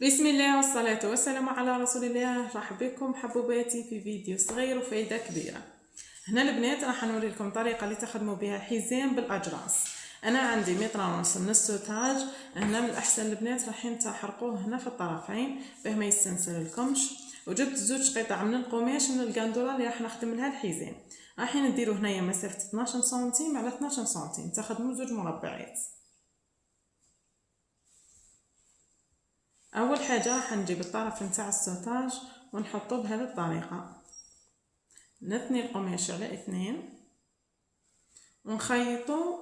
بسم الله والصلاة والسلام على رسول الله. مرحبا بكم حبوباتي في فيديو صغير وفايدة كبيرة. هنا البنات راح نوري لكم طريقة اللي تخدموا بها حزام بالاجراس. انا عندي 1.5 متر من السوتاج. هنا من الاحسن البنات رايحين تحرقوه هنا في الطرفين باه ما يستنسل لكمش. وجبت زوج قطع من القماش من القندوره اللي راح نخدم لها الحزام. رايحين نديرو هنايا مسافه 12 سنتيم على 12 سنتيم، تخدموا زوج مربعات. اول حاجه راح نجيب الطرف نتاع السوتاج ونحطه بهذه الطريقه، نثني القماش على 2 ونخيطو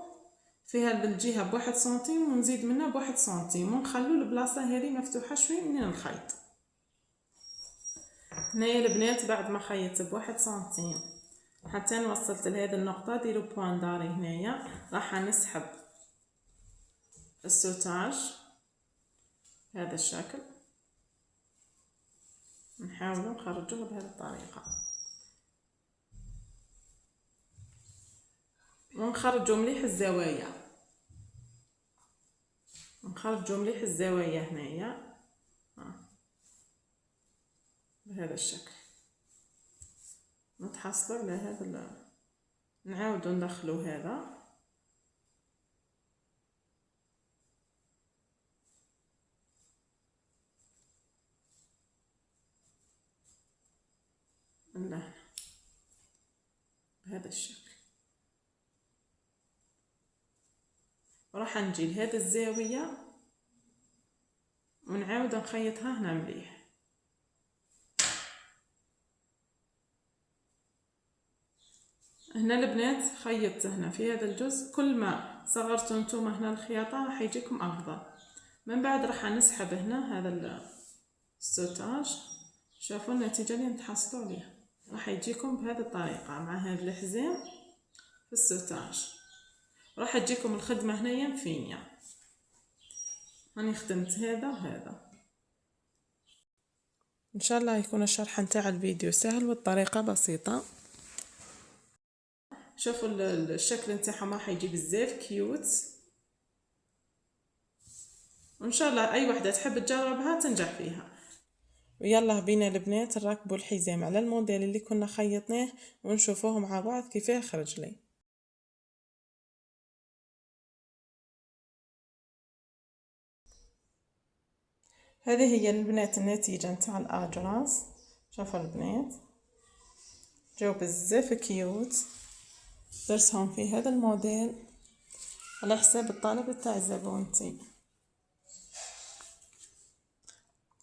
فيها بالجهه بواحد سنتيم ونزيد منها بواحد سنتيم ونخلو البلاصه هذه مفتوحه شويه منين نخيط. هنايا البنات بعد ما خيطت بواحد سنتيم حتى وصلت لهذه النقطه ديروا بوان داري. هنايا راح نسحب السوتاج بهذا الشكل، نحاولوا نخرجوه بهذه الطريقه ونخرجوا مليح الزوايا، هنايا بهذا الشكل. نتحصلوا على هذا نعاودوا ندخلوا هذا لهنا بهذا الشكل. وراح نجي لهذه الزاويه ونعاود نخيطها هنا مليح. هنا البنات خيطت هنا في هذا الجزء، كل ما صغرتوا نتوما هنا الخياطه راح يجيكم افضل. من بعد راح نسحب هنا هذا السوتاج، شوفوا النتيجه اللي نتحصلوا عليها. راح يجيكم بهذه الطريقه مع هذا الحزام في السوتاج. راح تجيكم الخدمه هنايا مفينيه. راني خدمت هذا وهذا. ان شاء الله يكون الشرح نتاع الفيديو سهل والطريقه بسيطه. شوفوا الشكل نتاعهم راح يجي بزاف كيوت، وان شاء الله اي وحده تحب تجربها تنجح فيها. ويلا بينا البنات نركبوا الحزام على الموديل اللي كنا خيطناه ونشوفوه مع بعض كيفاه خرج لي. هذه هي البنات النتيجه نتاع الاجراس. شوفوا البنات جاو بزاف كيوت. درسهم في هذا الموديل على حساب الطلب تاع زبونتي.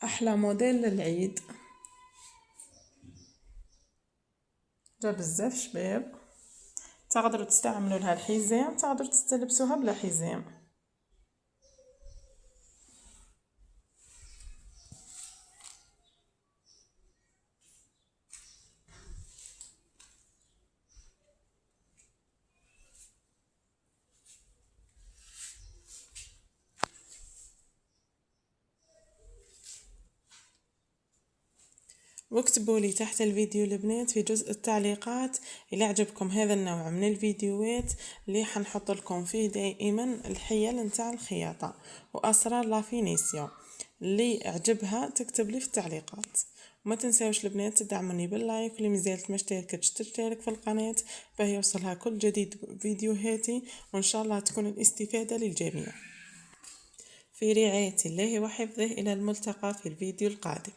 احلى موديل للعيد، جا بزاف شباب. تقدروا تستعملوا لها الحزام، تقدروا تلبسوها بلا حزام. واكتبوا لي تحت الفيديو البنات في جزء التعليقات إذا عجبكم هذا النوع من الفيديوهات اللي حنحط لكم فيه دائما الحيل نتاع الخياطة واسرار لافينيسيون. اللي عجبها تكتب لي في التعليقات. وما تنساوش البنات تدعموني باللايك، واللي مازالت ما اشتركتش تشترك في القناه باه يوصلها كل جديد فيديوهاتي، وان شاء الله تكون الاستفاده للجميع. في رعايه الله وحفظه، الى الملتقى في الفيديو القادم.